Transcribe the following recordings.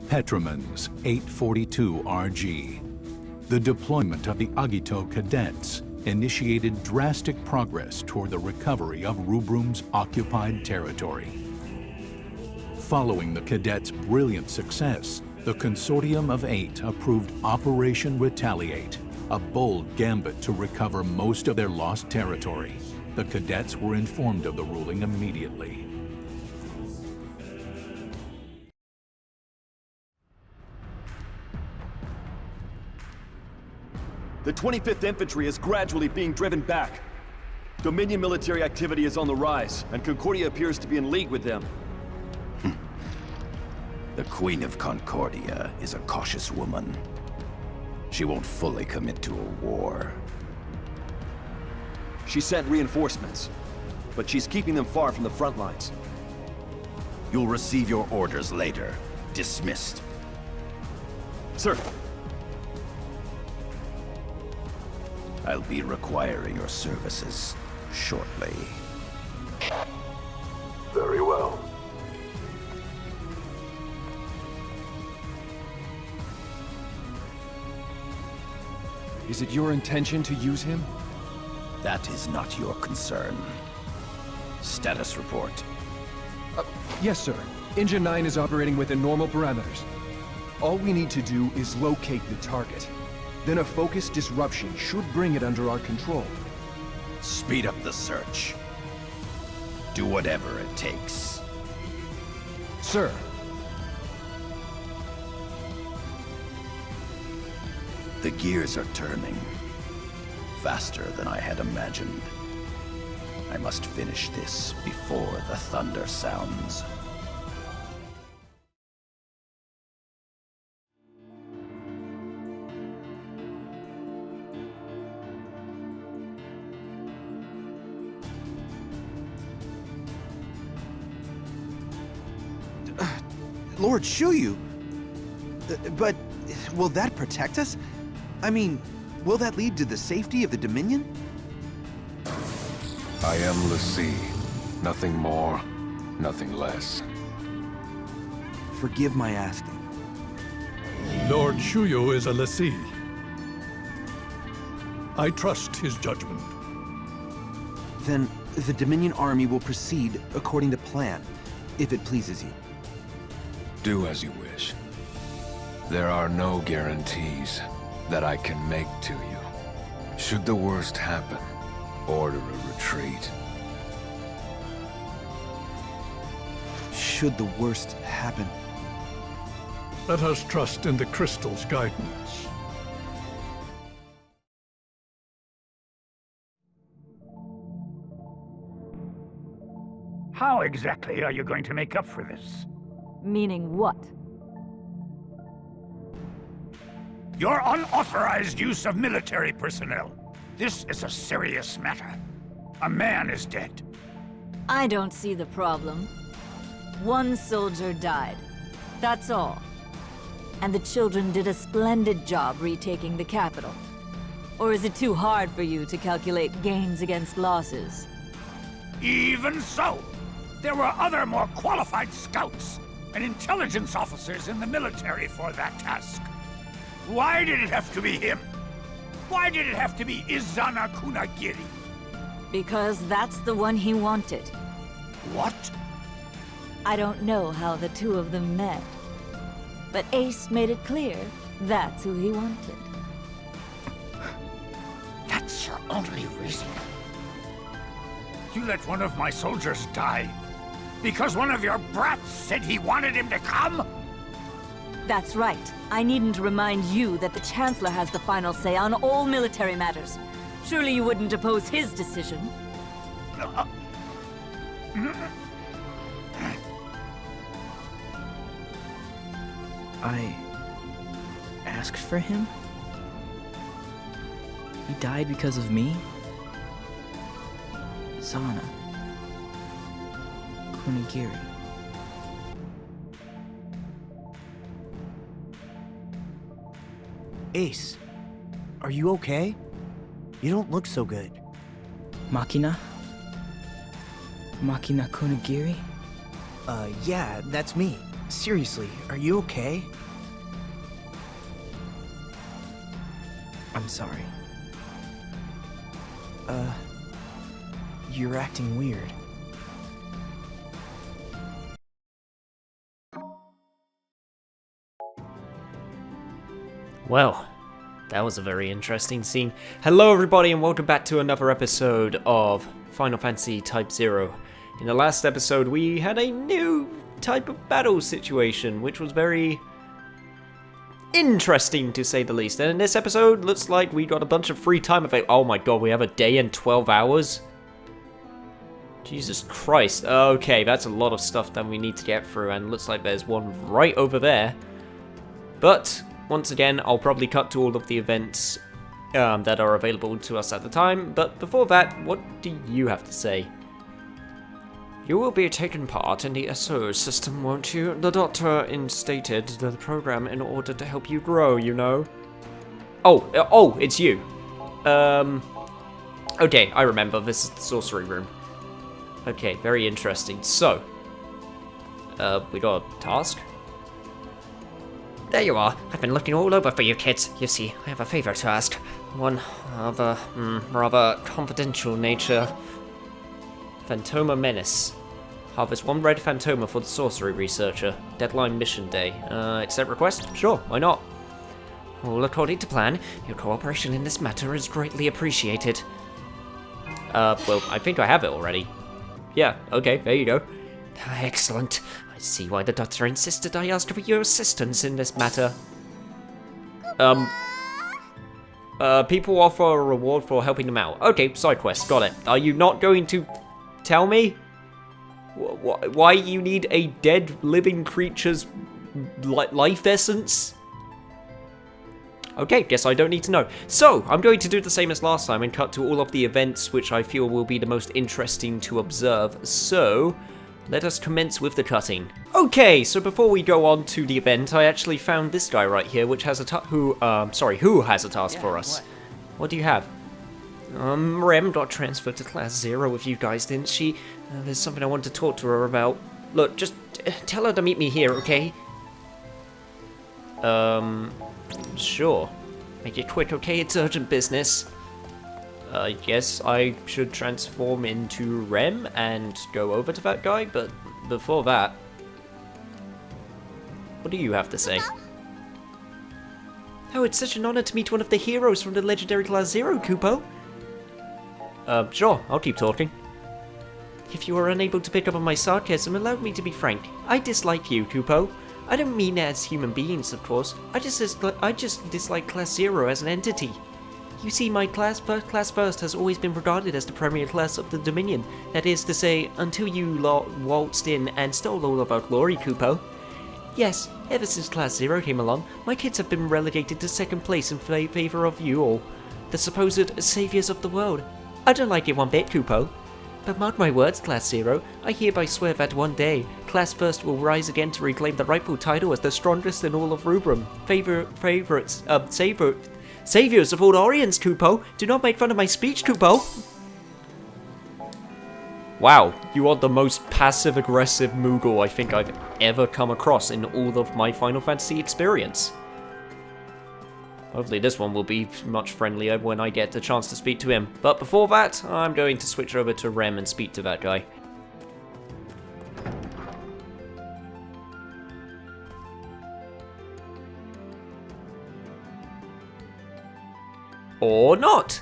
Petromans 842RG. The deployment of the Agito cadets initiated drastic progress toward the recovery of Rubrum's occupied territory. Following the cadets' brilliant success, the Consortium of 8 approved Operation Retaliate, a bold gambit to recover most of their lost territory. The cadets were informed of the ruling immediately. The 25th Infantry is gradually being driven back. Dominion military activity is on the rise, and Concordia appears to be in league with them. The Queen of Concordia is a cautious woman. She won't fully commit to a war. She sent reinforcements, but she's keeping them far from the front lines. You'll receive your orders later. Dismissed. Sir. I'll be requiring your services shortly. Very well. Is it your intention to use him? That is not your concern. Status report. Yes, sir. Engine 9 is operating within normal parameters. All we need to do is locate the target. Then a focused disruption should bring it under our control. Speed up the search. Do whatever it takes. Sir. The gears are turning. Faster than I had imagined. I must finish this before the thunder sounds. Lord Shuyu! But will that protect us? I mean, will that lead to the safety of the Dominion? I am l'Cie. Nothing more, nothing less. Forgive my asking. Lord Shuyu is a l'Cie. I trust his judgment. Then the Dominion army will proceed according to plan, if it pleases you. Do as you wish. There are no guarantees that I can make to you. Should the worst happen, order a retreat. Should the worst happen. Let us trust in the crystal's guidance. How exactly are you going to make up for this? Meaning what? Your unauthorized use of military personnel. This is a serious matter. A man is dead. I don't see the problem. One soldier died. That's all. And the children did a splendid job retaking the capital. Or is it too hard for you to calculate gains against losses? Even so, there were other more qualified scouts and intelligence officers in the military for that task. Why did it have to be him? Why did it have to be Izana Kunagiri? Because that's the one he wanted. What? I don't know how the two of them met. But Ace made it clear that's who he wanted. That's your only reason? You let one of my soldiers die because one of your brats said he wanted him to come? That's right. I needn't remind you that the Chancellor has the final say on all military matters. Surely you wouldn't oppose his decision? I asked for him? He died because of me? Zana. Kunigiri. Ace, are you okay? You don't look so good. Makina? Makina Kunigiri? Yeah, that's me. Seriously, are you okay? I'm sorry. You're acting weird. Well, that was a very interesting scene. Hello everybody and welcome back to another episode of Final Fantasy Type-0. In the last episode we had a new type of battle situation, which was very interesting to say the least. And in this episode, looks like we got a bunch of free time available. Oh my god, we have a day and 12 hours? Jesus Christ. Okay, that's a lot of stuff that we need to get through, and looks like there's one right over there. But once again, I'll probably cut to all of the events that are available to us at the time. But before that, what do you have to say? You will be taking part in the SO system, won't you? The doctor instated the program in order to help you grow, you know. Oh, it's you. Okay, I remember. This is the sorcery room. Okay, very interesting. So, we got a task? There you are. I've been looking all over for you kids. You see, I have a favor to ask. One of a rather confidential nature. Phantoma Menace. Harvest 1 red Phantoma for the sorcery researcher. Deadline mission day. Accept request? Sure, why not? All according to plan. Your cooperation in this matter is greatly appreciated. Well, I think I have it already. Yeah, okay, there you go. Excellent. I see why the doctor insisted I ask for your assistance in this matter. People offer a reward for helping them out. Okay, side quest, got it. Are you not going to tell me why you need a dead living creature's life essence? Okay, guess I don't need to know. So, I'm going to do the same as last time and cut to all of the events which I feel will be the most interesting to observe. So, let us commence with the cutting. Okay, so before we go on to the event, I actually found this guy right here, which has a who has a task for us. What do you have? Rem got transferred to Class 0 with you guys, didn't she? There's something I want to talk to her about. Look, just tell her to meet me here, okay? Sure. Make it quick, okay? It's urgent business. I guess I should transform into Rem and go over to that guy, but before that... What do you have to say? Oh, it's such an honor to meet one of the heroes from the legendary Class 0, Kupo. Sure, I'll keep talking. If you are unable to pick up on my sarcasm, allow me to be frank. I dislike you, Kupo. I don't mean as human beings, of course. I just dislike Class 0 as an entity. You see, my class first has always been regarded as the premier class of the Dominion. That is to say, until you waltzed in and stole all of our glory, Kupo. Yes, ever since Class 0 came along, my kids have been relegated to second place in favor of you all, the supposed saviors of the world. I don't like it one bit, Kupo. But mark my words, Class 0, I hereby swear that one day, Class First will rise again to reclaim the rightful title as the strongest in all of Rubrum. Saviors of all Orients, Kupo! Do not make fun of my speech, Kupo! Wow, you are the most passive-aggressive Moogle I think I've ever come across in all of my Final Fantasy experience. Hopefully this one will be much friendlier when I get the chance to speak to him. But before that, I'm going to switch over to Rem and speak to that guy. Or not!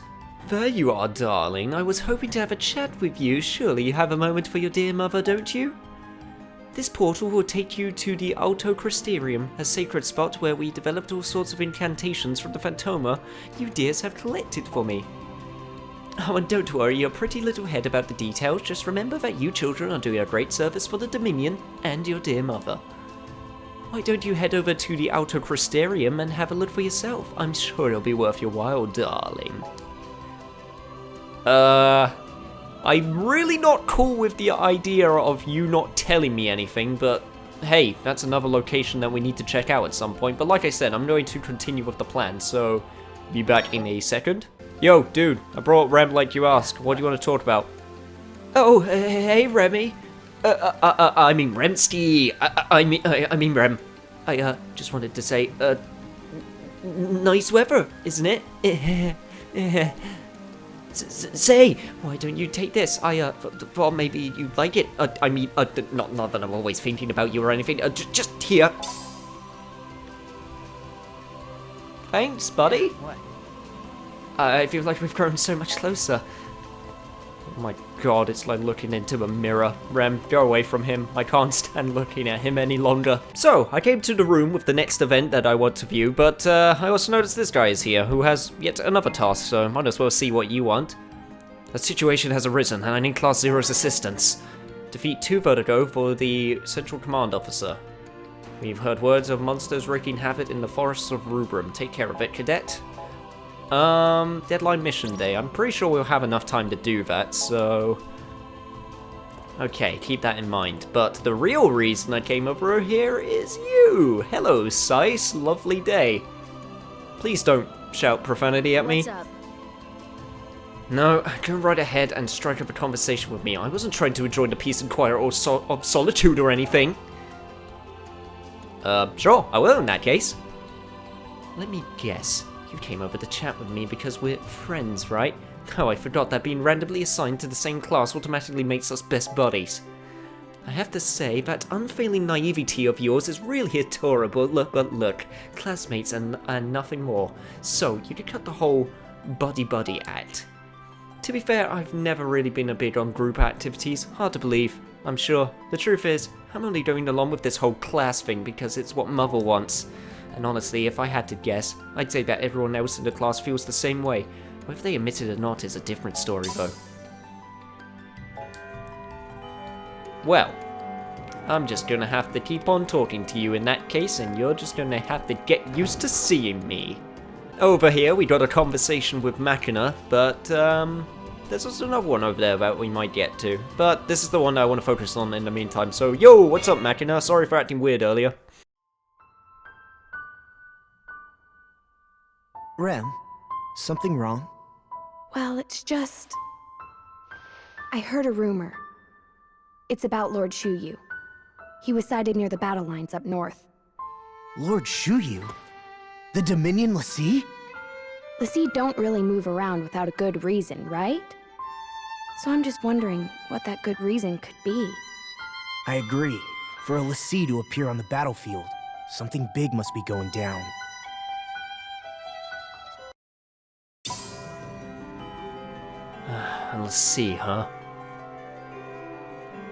There you are, darling. I was hoping to have a chat with you. Surely you have a moment for your dear mother, don't you? This portal will take you to the Alto Crystarium, a sacred spot where we developed all sorts of incantations from the Phantoma you dears have collected for me. Oh, and don't worry your pretty little head about the details, just remember that you children are doing a great service for the Dominion and your dear mother. Why don't you head over to the Alto Crystarium and have a look for yourself? I'm sure it'll be worth your while, darling. I'm really not cool with the idea of you not telling me anything, but hey, that's another location that we need to check out at some point. But like I said, I'm going to continue with the plan, so be back in a second. Yo, dude, I brought Rem like you asked. What do you want to talk about? Oh, hey, Remy. I mean Remski. I mean Rem. I just wanted to say, nice weather, isn't it? Say, why don't you take this? Well, maybe you like it. I mean, not that I'm always thinking about you or anything. Just here. Thanks, buddy. What? I feel like we've grown so much closer. Oh my god, it's like looking into a mirror. Rem, go away from him. I can't stand looking at him any longer. So, I came to the room with the next event that I want to view, but I also noticed this guy is here, who has yet another task, so might as well see what you want. A situation has arisen, and I need Class Zero's assistance. Defeat 2 Vertigo for the Central Command Officer. We've heard words of monsters wreaking havoc in the forests of Rubrum. Take care of it, Cadet. Deadline mission day. I'm pretty sure we'll have enough time to do that, so... Okay, keep that in mind. But the real reason I came over here is you! Hello, Sice. Lovely day. Please don't shout profanity at me. What's up? No, go right ahead and strike up a conversation with me. I wasn't trying to enjoy the peace and quiet or of solitude or anything. Sure, I will in that case. Let me guess. You came over to chat with me because we're friends, right? Oh, I forgot that being randomly assigned to the same class automatically makes us best buddies. I have to say, that unfailing naivety of yours is really adorable. But look, classmates and nothing more. So, you could cut the whole buddy-buddy act. To be fair, I've never really been a big on group activities. Hard to believe, I'm sure. The truth is, I'm only going along with this whole class thing because it's what Mother wants. And honestly, if I had to guess, I'd say that everyone else in the class feels the same way. Whether they admit it or not is a different story, though. Well, I'm just gonna have to keep on talking to you in that case, and you're just gonna have to get used to seeing me. Over here, we got a conversation with Machina, but, there's also another one over there that we might get to. But this is the one I want to focus on in the meantime, so yo, what's up, Machina? Sorry for acting weird earlier. Rem, something wrong? Well, it's just... I heard a rumor. It's about Lord Shuyu. He was sighted near the battle lines up north. Lord Shuyu? The Dominion Lassie? Lassie don't really move around without a good reason, right? So I'm just wondering what that good reason could be. I agree. For a Lassie to appear on the battlefield, something big must be going down. Let's see, huh?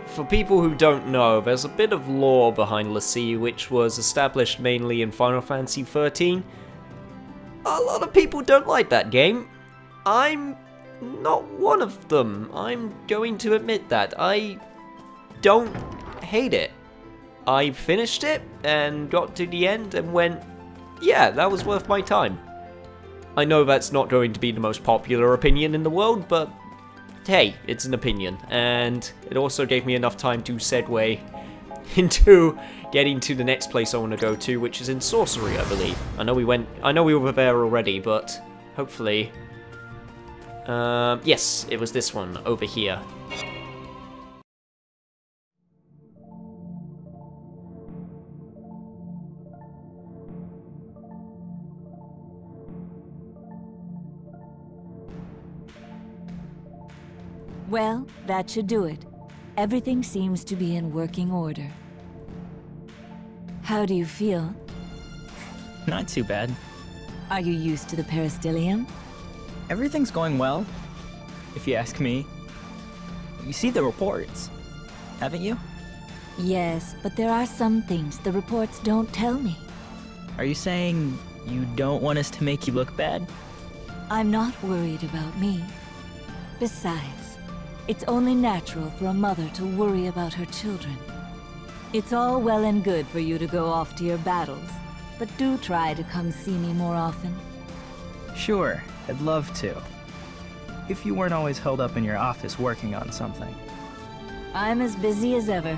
For people who don't know, there's a bit of lore behind Lassie which was established mainly in Final Fantasy XIII. A lot of people don't like that game. I'm not one of them. I'm going to admit that. I don't hate it. I finished it and got to the end and went, yeah, that was worth my time. I know that's not going to be the most popular opinion in the world, but hey, it's an opinion, and it also gave me enough time to segue into getting to the next place I want to go to, which is in Sorcery, I believe. I know we were there already, but hopefully... yes, it was this one, over here. Well, that should do it. Everything seems to be in working order. How do you feel? Not too bad. Are you used to the peristyllium? Everything's going well, if you ask me. You see the reports, haven't you? Yes, but there are some things the reports don't tell me. Are you saying you don't want us to make you look bad? I'm not worried about me. Besides, it's only natural for a mother to worry about her children. It's all well and good for you to go off to your battles, but do try to come see me more often. Sure, I'd love to. If you weren't always held up in your office working on something. I'm as busy as ever,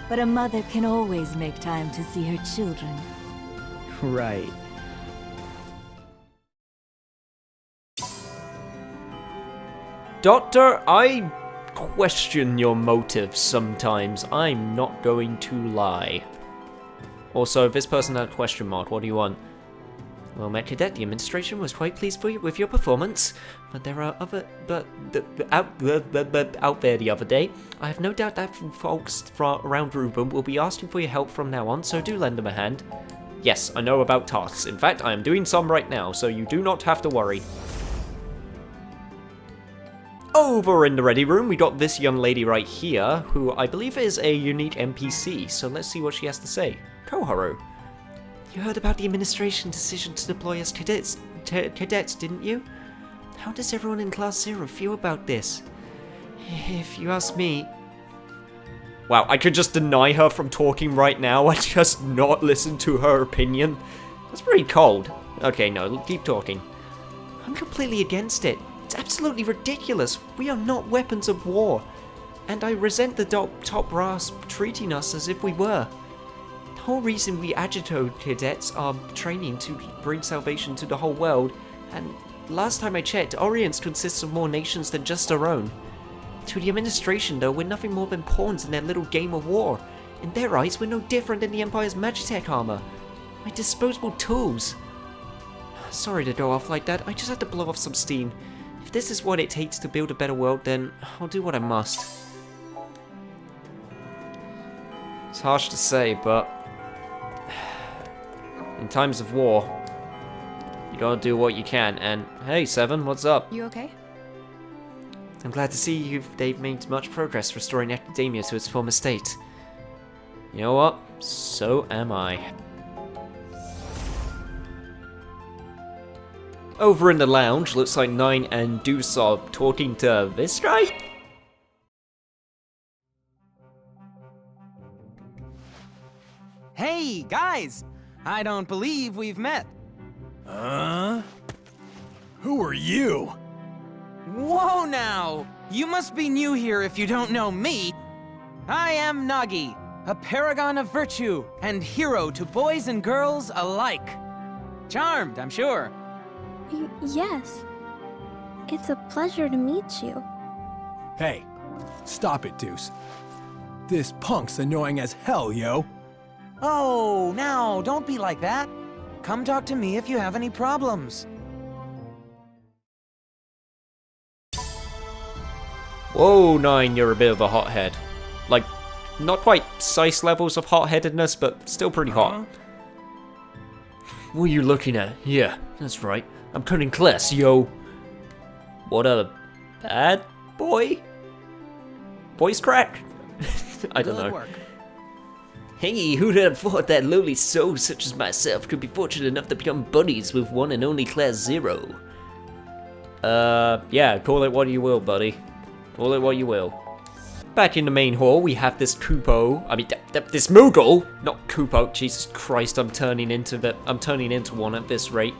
but a mother can always make time to see her children. Right. Doctor, I question your motives sometimes. I'm not going to lie. Also, if this person had a question mark, what do you want? Well, Met Cadet, the administration was quite pleased with your performance, but there are other... out there the other day, I have no doubt that folks around Rubrum will be asking for your help from now on, so do lend them a hand. Yes, I know about tasks. In fact, I am doing some right now, so you do not have to worry. Over in the ready room, we got this young lady right here, who I believe is a unique NPC, so let's see what she has to say. Koharu. You heard about the administration decision to deploy us cadets, didn't you? How does everyone in Class 0 feel about this? If you ask me... Wow, I could just deny her from talking right now. I just not listen to her opinion. That's pretty cold. Okay, no, keep talking. I'm completely against it. It's absolutely ridiculous. We are not weapons of war. And I resent the top brass treating us as if we were. The whole reason we Agito cadets are training to bring salvation to the whole world, and last time I checked, Orients consists of more nations than just our own. To the administration, though, we're nothing more than pawns in their little game of war. In their eyes, we're no different than the Empire's Magitech armor. My disposable tools. Sorry to go off like that, I just had to blow off some steam. If this is what it takes to build a better world, then I'll do what I must. It's harsh to say, but... in times of war, you gotta do what you can, and... Hey, Seven, what's up? You okay? I'm glad to see they've made much progress restoring academia to its former state. You know what? So am I. Over in the lounge, looks like Nine and Deuce are talking to this guy? Hey, guys! I don't believe we've met. Who are you? Whoa now! You must be new here if you don't know me. I am Nagi, a paragon of virtue and hero to boys and girls alike. Charmed, I'm sure. Yes. It's a pleasure to meet you. Hey, stop it, Deuce. This punk's annoying as hell, yo. Oh, now, don't be like that. Come talk to me if you have any problems. Whoa, Nine, you're a bit of a hothead. Like, not quite Sice levels of hot-headedness, but still pretty hot. What are you looking at? Yeah, that's right. I'm cutting class, yo. What a bad boy? Voice crack? I don't know. Hey, who'd have thought that lowly soul such as myself could be fortunate enough to become buddies with one and only Class 0? Yeah, call it what you will, buddy. Call it what you will. Back in the main hall, we have this Kupo. I mean, this Moogle! Not Kupo. Jesus Christ, I'm turning into one at this rate.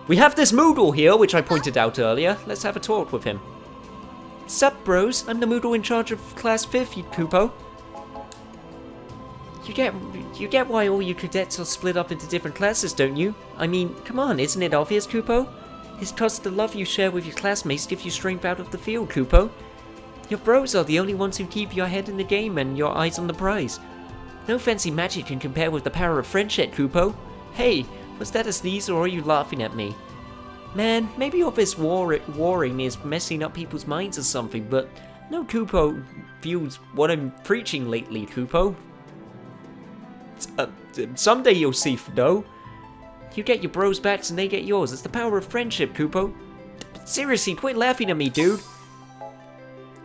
We have this Moogle here, which I pointed out earlier. Let's have a talk with him. Sup, bros? I'm the Moodle in charge of Class 50, Kupo. You get why all you cadets are split up into different classes, don't you? I mean, come on, isn't it obvious, Kupo? It's cause the love you share with your classmates gives you strength out of the field, Kupo. Your bros are the only ones who keep your head in the game and your eyes on the prize. No fancy magic can compare with the power of friendship, Kupo. Hey, was that a sneeze or are you laughing at me? Man, maybe all this warring is messing up people's minds or something, but no Kupo views what I'm preaching lately, Kupo. Someday you'll see, though. You get your bros' backs and they get yours. It's the power of friendship, Kupo. Seriously, quit laughing at me, dude.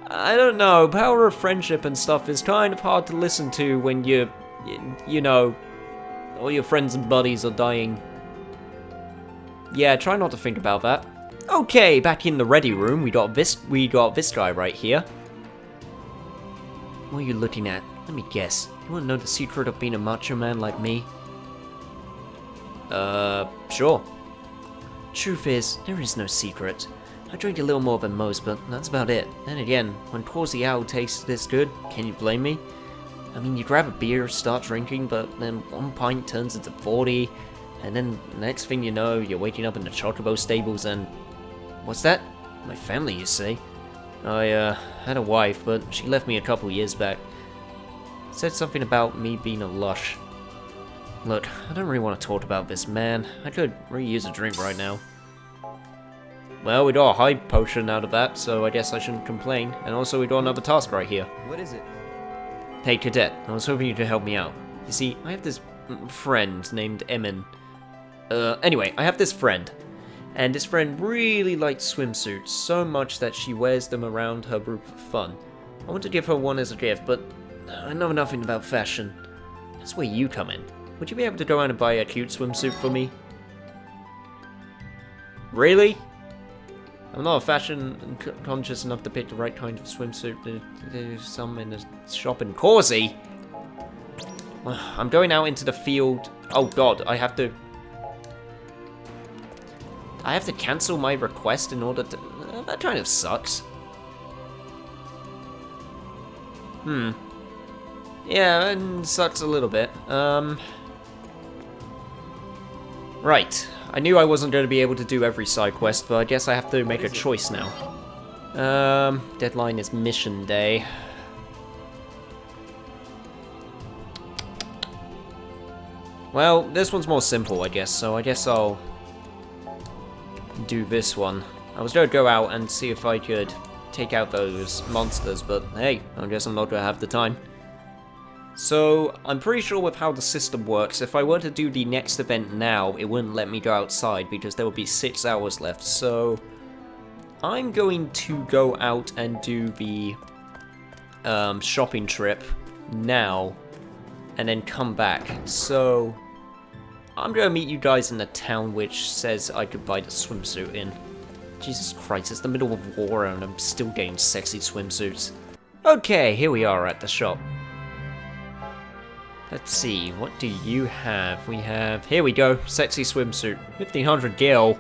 I don't know, power of friendship and stuff is kind of hard to listen to when you know, all your friends and buddies are dying. Yeah, try not to think about that. Okay, back in the ready room, we got this guy right here. What are you looking at? Let me guess. You want to know the secret of being a macho man like me? Sure. Truth is, there is no secret. I drink a little more than most, but that's about it. Then again, when Corsial tastes this good, can you blame me? I mean, you grab a beer, start drinking, but then one pint turns into 40, and then the next thing you know, you're waking up in the Chocobo stables and... What's that? My family, you say? I had a wife, but she left me a couple years back. Said something about me being a lush. Look, I don't really want to talk about this, man. I could really use a drink right now. Well, we got a high potion out of that, so I guess I shouldn't complain. And also, we got another task right here. What is it? Hey, Cadet, I was hoping you could help me out. You see, I have this friend named Emin. Anyway, I have this friend. And this friend really likes swimsuits, so much that she wears them around her group for fun. I want to give her one as a gift, but I know nothing about fashion. That's where you come in. Would you be able to go out and buy a cute swimsuit for me? Really? I'm not fashion conscious enough to pick the right kind of swimsuit. There's some in a shop in Causey. I'm going out into the field. Oh god, I have to cancel my request in order to... that kind of sucks. Yeah, it sucks a little bit. Right. I knew I wasn't going to be able to do every side quest, but I guess I have to make a choice now. Deadline is mission day. Well, this one's more simple, I guess, so I guess I'll do this one. I was going to go out and see if I could take out those monsters, but hey, I guess I'm not going to have the time. So, I'm pretty sure with how the system works, if I were to do the next event now, it wouldn't let me go outside because there would be 6 hours left, so I'm going to go out and do the shopping trip now, and then come back. So, I'm going to meet you guys in the town which says I could buy the swimsuit in. Jesus Christ, it's the middle of war and I'm still getting sexy swimsuits. Okay, here we are at the shop. Let's see, what do you have? We have... here we go, sexy swimsuit. 1500 gil.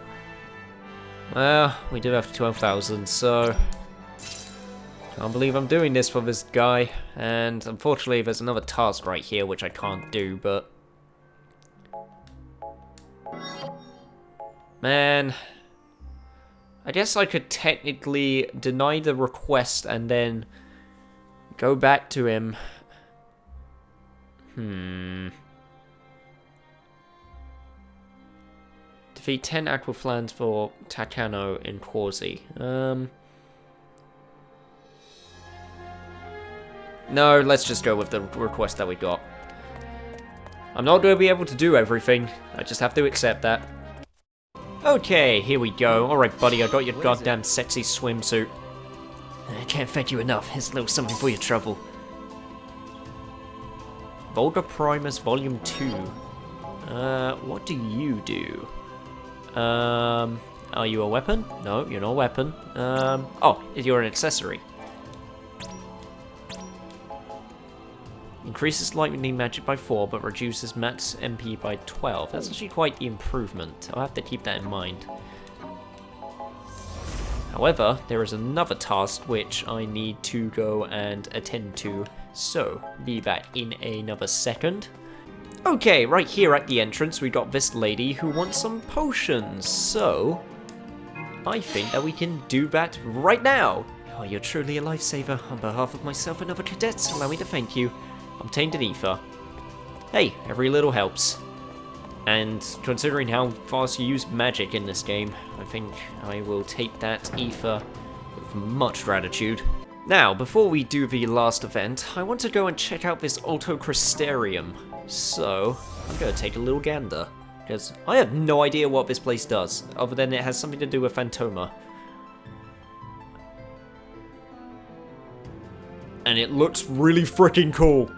Well, we do have 12,000, so... can't believe I'm doing this for this guy. And unfortunately, there's another task right here which I can't do, but... man... I guess I could technically deny the request and then go back to him. Defeat 10 Aquaflans for Takano in Causey. No, let's just go with the request that we got. I'm not going to be able to do everything. I just have to accept that. Okay, here we go. Alright, buddy, I got your goddamn sexy swimsuit. I can't thank you enough. Here's a little something for your trouble. Vulgar Primus Volume 2. What do you do? Are you a weapon? No, you're not a weapon. Oh, you're an accessory. Increases lightning magic by 4, but reduces max MP by 12. That's actually quite the improvement. I'll have to keep that in mind. However, there is another task which I need to go and attend to, so be back in another second. Okay, right here at the entrance we got this lady who wants some potions, so I think that we can do that right now. Oh, you're truly a lifesaver. On behalf of myself and other cadets, allow me to thank you. Obtained an ether. Hey, every little helps. And considering how fast you use magic in this game, I think I will take that ether with much gratitude. Now, before we do the last event, I want to go and check out this Autocrystarium. So, I'm going to take a little gander, because I have no idea what this place does, other than it has something to do with Phantoma. And it looks really freaking cool.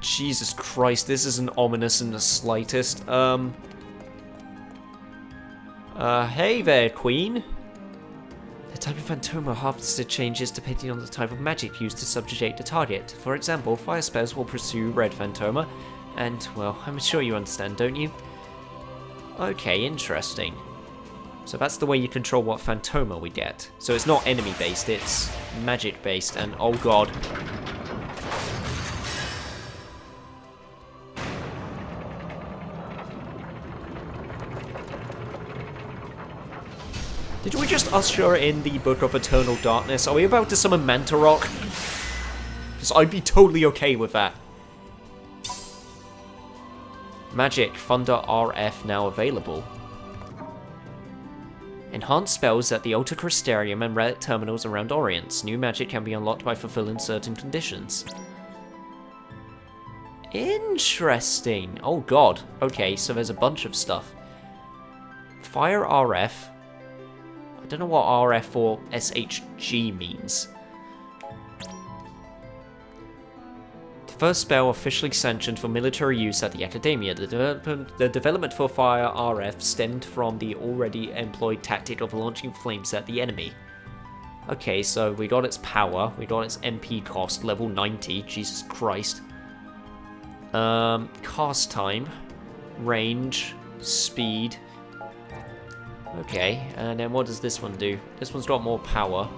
Jesus Christ, this isn't ominous in the slightest. Hey there, Queen. The type of Phantoma harvested changes depending on the type of magic used to subjugate the target. For example, fire spells will pursue red Phantoma, and, well, I'm sure you understand, don't you? Okay, interesting. So that's the way you control what Phantoma we get. So it's not enemy-based, it's magic-based, and oh god. Did we just usher in the Book of Eternal Darkness? Are we about to summon Mantarok? Because I'd be totally okay with that. Magic Thunder RF now available. Enhanced spells at the Altar Crystarium and relic terminals around Orients. New magic can be unlocked by fulfilling certain conditions. Interesting. Oh god. Okay, so there's a bunch of stuff. Fire RF. I don't know what RF or SHG means. First spell officially sanctioned for military use at the Academia. The development for Fire RF stemmed from the already employed tactic of launching flames at the enemy. Okay, so we got its power, we got its MP cost, level 90, Jesus Christ. Cast time, range, speed. Okay, and then what does this one do? This one's got more power.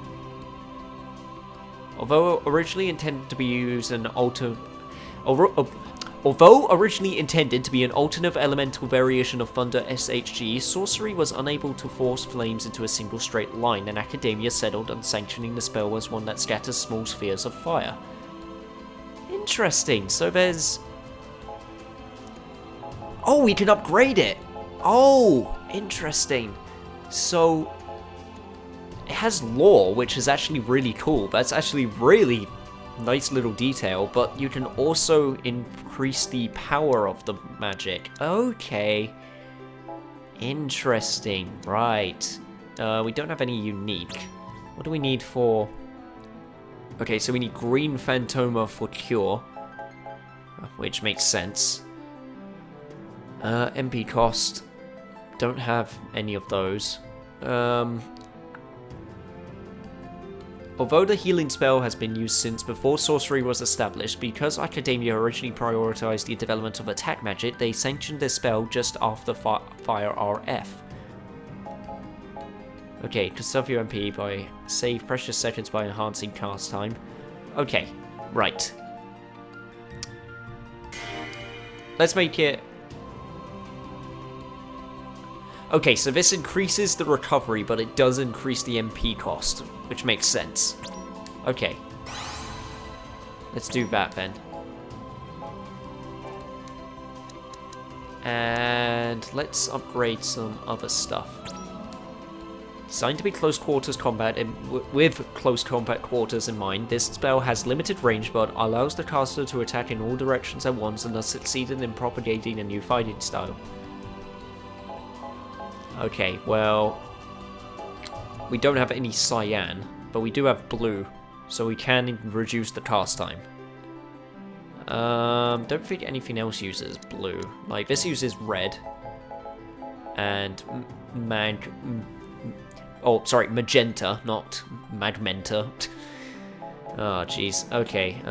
Although originally intended to be an alternative elemental variation of Thunder SHG, sorcery was unable to force flames into a single straight line, and Academia settled on sanctioning the spell as one that scatters small spheres of fire. Interesting. So there's... Oh, we can upgrade it. Oh, interesting. So it has lore, which is actually really cool. That's actually really nice little detail, but you can also increase the power of the magic. Okay. Interesting. Right. We don't have any unique. What do we need for... Okay, so we need Green Phantoma for Cure, which makes sense. MP cost. Don't have any of those. Although the healing spell has been used since before sorcery was established, because Academia originally prioritized the development of attack magic, they sanctioned this spell just after Fire RF. Okay, conserve your MP by save precious seconds by enhancing cast time. Okay, right. Let's make it... Okay, so this increases the recovery, but it does increase the MP cost, which makes sense. Okay. Let's do that then. And let's upgrade some other stuff. Designed to be close quarters combat, and with close combat quarters in mind, this spell has limited range but allows the caster to attack in all directions at once and thus succeeded in propagating a new fighting style. Okay, well, we don't have any cyan, but we do have blue, so we can reduce the cast time. Don't think anything else uses blue. Like, this uses red, and magenta, not magmenta. Oh, jeez. Okay,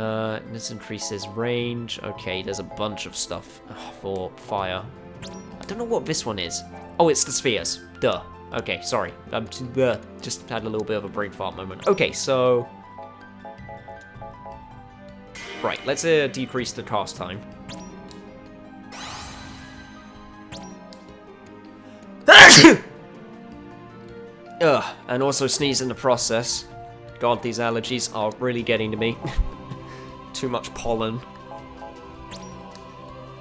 this increases range. Okay, there's a bunch of stuff for fire. I don't know what this one is. Oh, it's the spheres. Duh. Okay, sorry. Just had a little bit of a brain fart moment. Okay, so... Right, let's decrease the cast time. Ugh, and also sneeze in the process. God, these allergies are really getting to me. Too much pollen.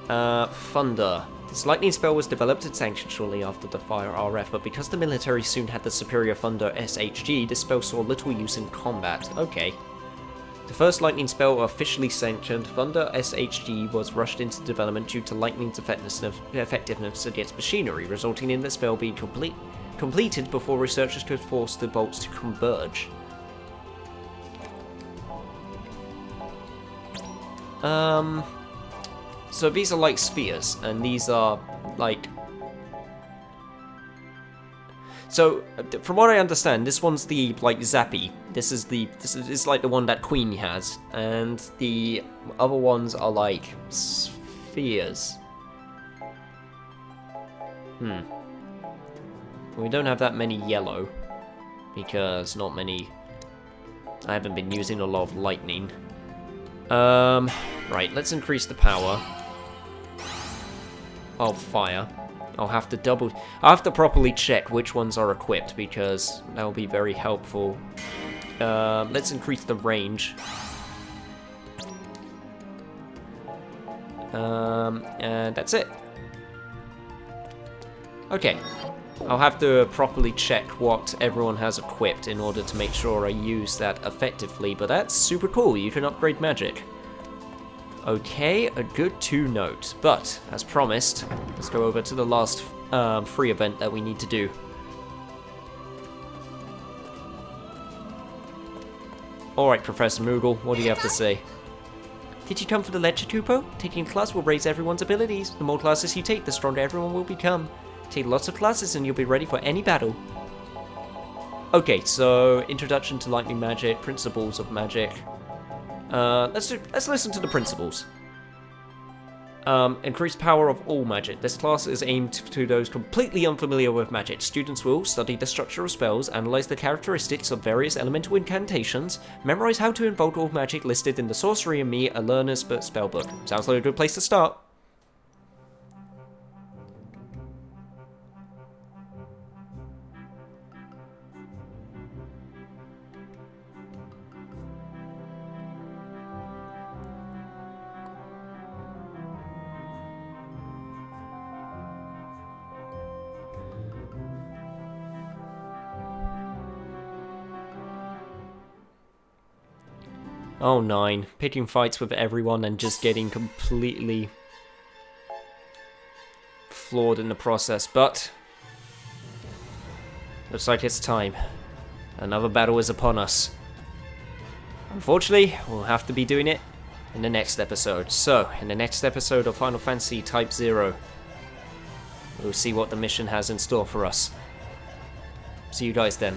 Thunder. This lightning spell was developed and sanctioned shortly after the Fire RF, but because the military soon had the superior Thunder SHG, this spell saw little use in combat. Okay. The first lightning spell officially sanctioned, Thunder SHG was rushed into development due to lightning's effectiveness against machinery, resulting in the spell being completed before researchers could force the bolts to converge. So these are like spheres, and these are like... So, from what I understand, this one's the, like, Zappy. This is like the one that Queen has, and the other ones are like spheres. We don't have that many yellow, because not many... I haven't been using a lot of lightning. Right, let's increase the power of fire. I'll have to properly check which ones are equipped, because that will be very helpful. Let's increase the range. And that's it. Okay. I'll have to properly check what everyone has equipped in order to make sure I use that effectively, but that's super cool. You can upgrade magic. Okay, a good to note. But, as promised, let's go over to the last free event that we need to do. Alright, Professor Moogle, what do you have to say? Did you come for the lecture, Kupo? Taking a class will raise everyone's abilities. The more classes you take, the stronger everyone will become. Take lots of classes and you'll be ready for any battle. Okay, so introduction to lightning magic, principles of magic. Let's listen to the principles. Increased power of all magic. This class is aimed to those completely unfamiliar with magic. Students will study the structure of spells, analyze the characteristics of various elemental incantations, memorize how to invoke all magic listed in the Sorcery and Me, a learner's spellbook. Sounds like a good place to start. Oh, 9. Picking fights with everyone and just getting completely flawed in the process, but looks like it's time. Another battle is upon us. Unfortunately, we'll have to be doing it in the next episode. So, in the next episode of Final Fantasy Type-0, we'll see what the mission has in store for us. See you guys then.